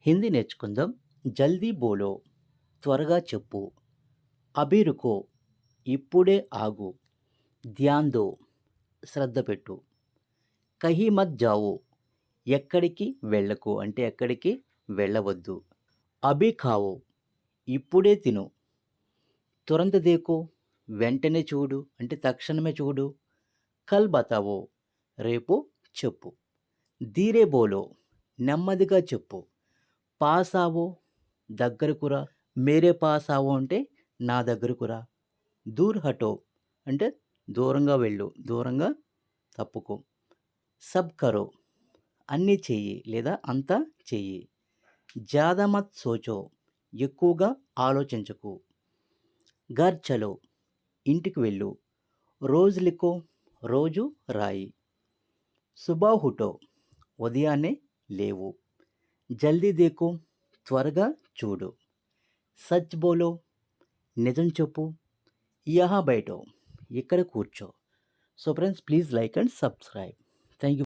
హిందీ నేర్చుకుందాం. జల్దీ బోలో, త్వరగా చెప్పు. అభి రుకో, ఇప్పుడే ఆగు. ధ్యాన్ దో, శ్రద్ధ పెట్టు. కహీ మత్ జావో, ఎక్కడికి వెళ్ళకు అంటే ఎక్కడికి వెళ్ళవద్దు. అభి ఖావో, ఇప్పుడే తిను. తురంత దేకో, వెంటనే చూడు అంటే తక్షణమే చూడు. కల్ బతావో, రేపు చెప్పు. ధీరే బోలో, నెమ్మదిగా చెప్పు. పాస్ ఆవో, దగ్గరకు రా. మేరే పాస్ ఆవో అంటే నా దగ్గరకు రా. దూర్ హటో అంటే దూరంగా వెళ్ళు, దూరంగా తప్పుకో. సబ్ కరో, అన్నీ చెయ్యి లేదా అంతా చెయ్యి. జ్యాదా మత్ సోచో, ఎక్కువగా ఆలోచించకు. ఘర్ చలో, ఇంటికి వెళ్ళు. రోజ్ లిఖో, రోజు రాయి. సుబా హుటో, ఉదయాన్నే లేవు. జల్దీ దేకో, త్వరగా చూడు. సచ్ బోలో, నిజం చెప్పు. యహా బైఠో, ఇక్కడ కూర్చో. So friends, please like and subscribe.